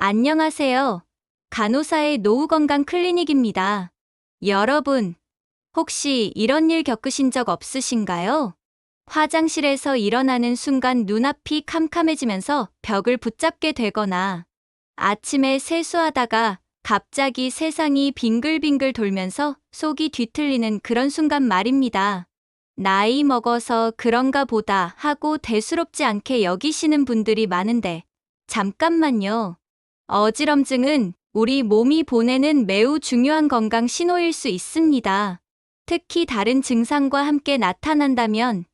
안녕하세요. 간호사의 노후건강 클리닉입니다. 여러분, 혹시 이런 일 겪으신 적 없으신가요? 화장실에서 일어나는 순간 눈앞이 캄캄해지면서 벽을 붙잡게 되거나 아침에 세수하다가 갑자기 세상이 빙글빙글 돌면서 속이 뒤틀리는 그런 순간 말입니다. 나이 먹어서 그런가 보다 하고 대수롭지 않게 여기시는 분들이 많은데 잠깐만요. 어지럼증은 우리 몸이 보내는 매우 중요한 건강 신호일 수 있습니다. 특히 다른 증상과 함께 나타난다면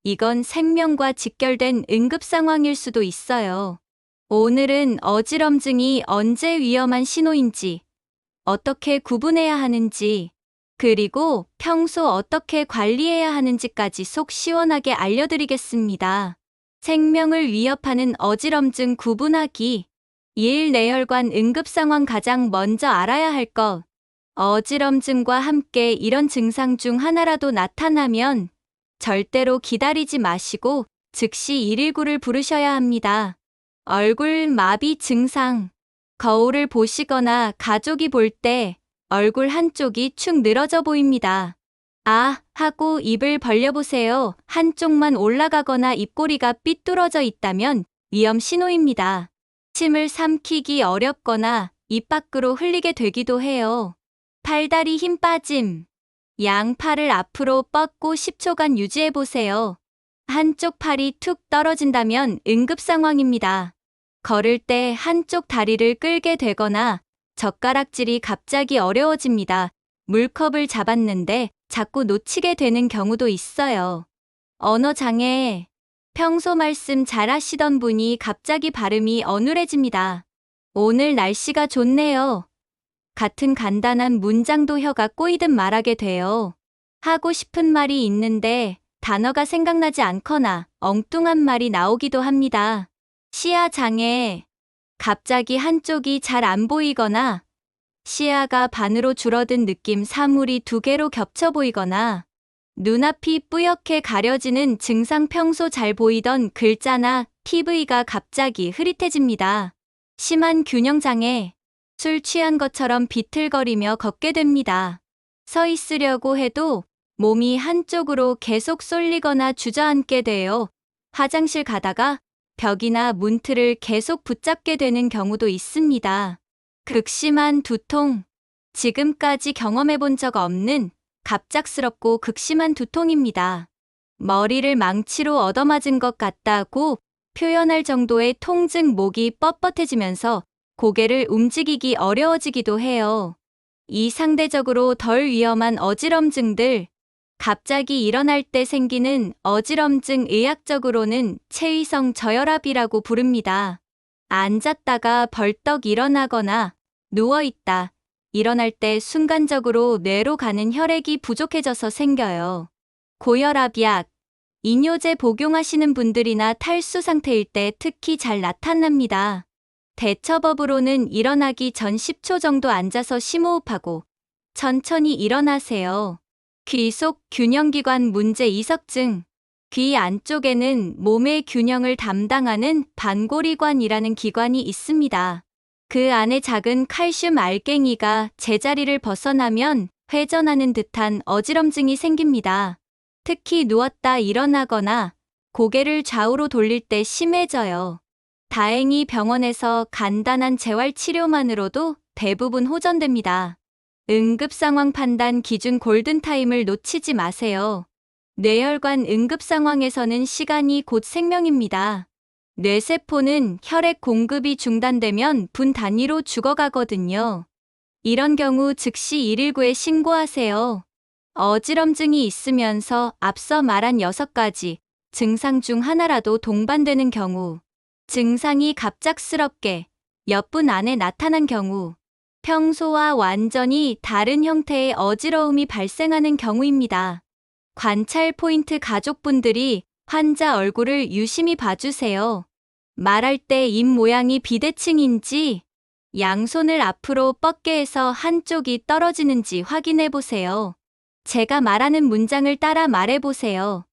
이건 생명과 직결된 응급 상황일 수도 있어요. 오늘은 어지럼증이 언제 위험한 신호인지, 어떻게 구분해야 하는지, 그리고 평소 어떻게 관리해야 하는지까지 속 시원하게 알려드리겠습니다. 생명을 위협하는 어지럼증 구분하기. 1. 뇌혈관 응급 상황. 가장 먼저 알아야 할 것. 어지럼증과 함께 이런 증상 중 하나라도 나타나면 절대로 기다리지 마시고 즉시 119를 부르셔야 합니다. 얼굴 마비 증상. 거울을 보시거나 가족이 볼 때 얼굴 한쪽이 축 늘어져 보입니다. 아, 하고 입을 벌려보세요. 한쪽만 올라가거나 입꼬리가 삐뚤어져 있다면 위험 신호입니다. 침을 삼키기 어렵거나 입 밖으로 흘리게 되기도 해요. 팔다리 힘 빠짐. 양팔을 앞으로 뻗고 10초간 유지해보세요. 한쪽 팔이 툭 떨어진다면 응급 상황입니다. 걸을 때 한쪽 다리를 끌게 되거나 젓가락질이 갑자기 어려워집니다. 물컵을 잡았는데 자꾸 놓치게 되는 경우도 있어요. 언어 장애. 평소 말씀 잘하시던 분이 갑자기 발음이 어눌해집니다. 오늘 날씨가 좋네요. 같은 간단한 문장도 혀가 꼬이듯 말하게 돼요. 하고 싶은 말이 있는데 단어가 생각나지 않거나 엉뚱한 말이 나오기도 합니다. 시야 장애. 갑자기 한쪽이 잘 안 보이거나 시야가 반으로 줄어든 느낌. 사물이 두 개로 겹쳐 보이거나 눈앞이 뿌옇게 가려지는 증상. 평소 잘 보이던 글자나 TV가 갑자기 흐릿해집니다. 심한 균형장애. 술 취한 것처럼 비틀거리며 걷게 됩니다. 서 있으려고 해도 몸이 한쪽으로 계속 쏠리거나 주저앉게 돼요. 화장실 가다가 벽이나 문틀을 계속 붙잡게 되는 경우도 있습니다. 극심한 두통. 지금까지 경험해 본 적 없는 갑작스럽고 극심한 두통입니다. 머리를 망치로 얻어맞은 것 같다고 표현할 정도의 통증. 목이 뻣뻣해지면서 고개를 움직이기 어려워지기도 해요. 이 상대적으로 덜 위험한 어지럼증들. 갑자기 일어날 때 생기는 어지럼증. 의학적으로는 체위성 저혈압이라고 부릅니다. 앉았다가 벌떡 일어나거나 누워있다 일어날 때 순간적으로 뇌로 가는 혈액이 부족해져서 생겨요. 고혈압약. 이뇨제 복용하시는 분들이나 탈수 상태일 때 특히 잘 나타납니다. 대처법으로는 일어나기 전 10초 정도 앉아서 심호흡하고 천천히 일어나세요. 귀 속 균형기관 문제. 이석증. 귀 안쪽에는 몸의 균형을 담당하는 반골이관이라는 기관이 있습니다. 그 안에 작은 칼슘 알갱이가 제자리를 벗어나면 회전하는 듯한 어지럼증이 생깁니다. 특히 누웠다 일어나거나 고개를 좌우로 돌릴 때 심해져요. 다행히 병원에서 간단한 재활치료만으로도 대부분 호전됩니다. 응급상황 판단 기준. 골든타임을 놓치지 마세요. 뇌혈관 응급상황에서는 시간이 곧 생명입니다. 뇌세포는 혈액 공급이 중단되면 분 단위로 죽어가거든요. 이런 경우 즉시 119에 신고하세요. 어지럼증이 있으면서 앞서 말한 6가지 증상 중 하나라도 동반되는 경우, 증상이 갑작스럽게 몇 분 안에 나타난 경우, 평소와 완전히 다른 형태의 어지러움이 발생하는 경우입니다. 관찰 포인트. 가족분들이 환자 얼굴을 유심히 봐주세요. 말할 때 입 모양이 비대칭인지, 양손을 앞으로 뻗게 해서 한쪽이 떨어지는지 확인해 보세요. 제가 말하는 문장을 따라 말해 보세요.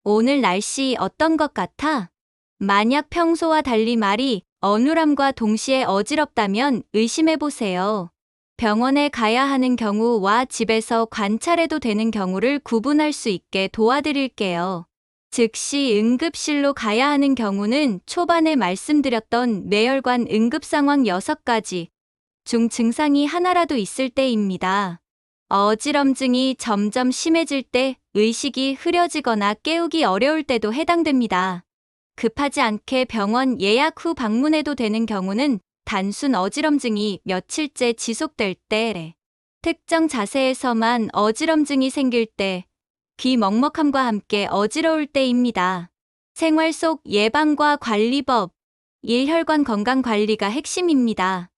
오늘 날씨 어떤 것 같아? 만약 평소와 달리 말이 어눌함과 동시에 어지럽다면 의심해보세요. 병원에 가야 하는 경우와 집에서 관찰해도 되는 경우를 구분할 수 있게 도와드릴게요. 즉시 응급실로 가야 하는 경우는 초반에 말씀드렸던 뇌혈관 응급 상황 6가지 중 증상이 하나라도 있을 때입니다. 어지럼증이 점점 심해질 때, 의식이 흐려지거나 깨우기 어려울 때도 해당됩니다. 급하지 않게 병원 예약 후 방문해도 되는 경우는 단순 어지럼증이 며칠째 지속될 때, 특정 자세에서만 어지럼증이 생길 때, 귀 먹먹함과 함께 어지러울 때입니다. 생활 속 예방과 관리법, 1. 혈관 건강 관리가 핵심입니다.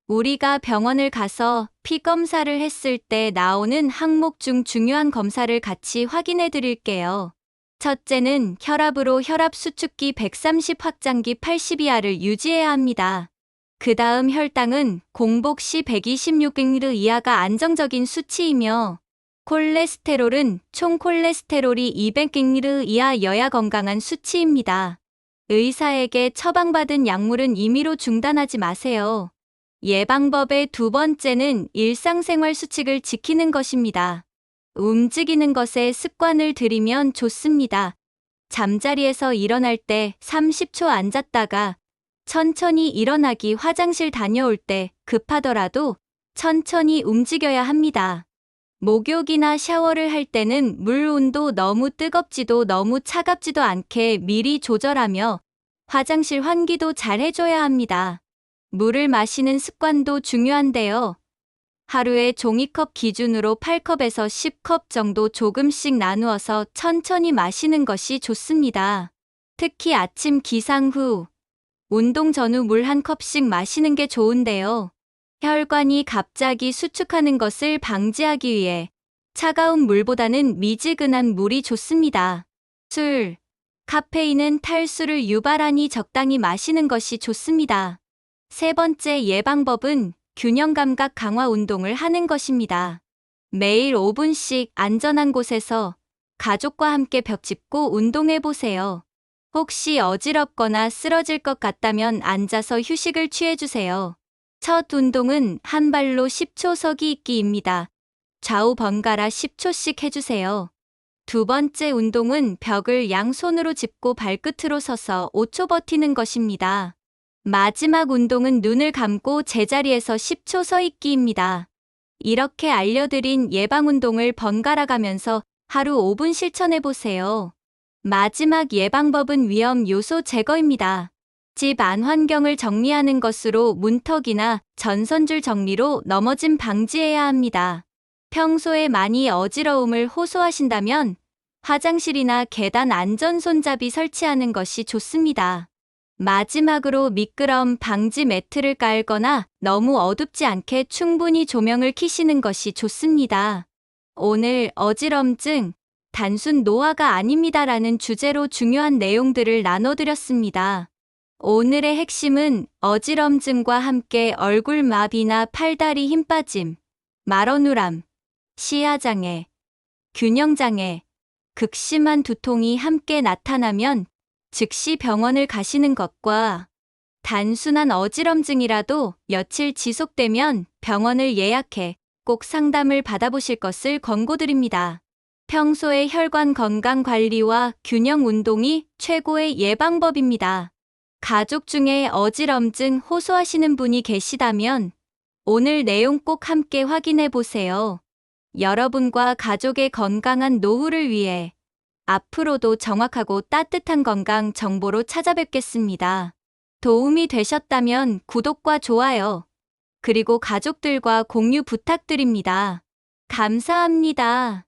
우리가 병원을 가서 피 검사를 했을 때 나오는 항목 중 중요한 검사를 같이 확인해 드릴게요. 첫째는 혈압으로 혈압 수축기 130 확장기 80 이하를 유지해야 합니다. 그 다음 혈당은 공복 시 126mg 이하가 안정적인 수치이며, 콜레스테롤은 총 콜레스테롤이 200mg 이하여야 건강한 수치입니다. 의사에게 처방받은 약물은 임의로 중단하지 마세요. 예방법의 두 번째는 일상생활 수칙을 지키는 것입니다. 움직이는 것에 습관을 들이면 좋습니다. 잠자리에서 일어날 때 30초 앉았다가 천천히 일어나기, 화장실 다녀올 때 급하더라도 천천히 움직여야 합니다. 목욕이나 샤워를 할 때는 물 온도 너무 뜨겁지도 너무 차갑지도 않게 미리 조절하며 화장실 환기도 잘 해줘야 합니다. 물을 마시는 습관도 중요한데요. 하루에 종이컵 기준으로 8컵에서 10컵 정도 조금씩 나누어서 천천히 마시는 것이 좋습니다. 특히 아침 기상 후, 운동 전후 물 1컵씩 마시는 게 좋은데요. 혈관이 갑자기 수축하는 것을 방지하기 위해 차가운 물보다는 미지근한 물이 좋습니다. 술, 카페인은 탈수를 유발하니 적당히 마시는 것이 좋습니다. 세 번째 예방법은 균형 감각 강화 운동을 하는 것입니다. 매일 5분씩 안전한 곳에서 가족과 함께 벽 짚고 운동해 보세요. 혹시 어지럽거나 쓰러질 것 같다면 앉아서 휴식을 취해주세요. 첫 운동은 한 발로 10초 서기 있기입니다. 좌우 번갈아 10초씩 해주세요. 두 번째 운동은 벽을 양손으로 짚고 발끝으로 서서 5초 버티는 것입니다. 마지막 운동은 눈을 감고 제자리에서 10초 서 있기입니다. 이렇게 알려드린 예방 운동을 번갈아 가면서 하루 5분 실천해 보세요. 마지막 예방법은 위험 요소 제거입니다. 집 안 환경을 정리하는 것으로 문턱이나 전선줄 정리로 넘어짐 방지해야 합니다. 평소에 많이 어지러움을 호소하신다면 화장실이나 계단 안전 손잡이 설치하는 것이 좋습니다. 마지막으로 미끄럼 방지 매트를 깔거나 너무 어둡지 않게 충분히 조명을 켜시는 것이 좋습니다. 오늘 어지럼증, 단순 노화가 아닙니다라는 주제로 중요한 내용들을 나눠드렸습니다. 오늘의 핵심은 어지럼증과 함께 얼굴마비나 팔다리 힘 빠짐, 말어눌함, 시야장애, 균형장애, 극심한 두통이 함께 나타나면 즉시 병원을 가시는 것과 단순한 어지럼증이라도 며칠 지속되면 병원을 예약해 꼭 상담을 받아보실 것을 권고드립니다. 평소에 혈관 건강 관리와 균형 운동이 최고의 예방법입니다. 가족 중에 어지럼증 호소하시는 분이 계시다면 오늘 내용 꼭 함께 확인해 보세요. 여러분과 가족의 건강한 노후를 위해 앞으로도 정확하고 따뜻한 건강 정보로 찾아뵙겠습니다. 도움이 되셨다면 구독과 좋아요, 그리고 가족들과 공유 부탁드립니다. 감사합니다.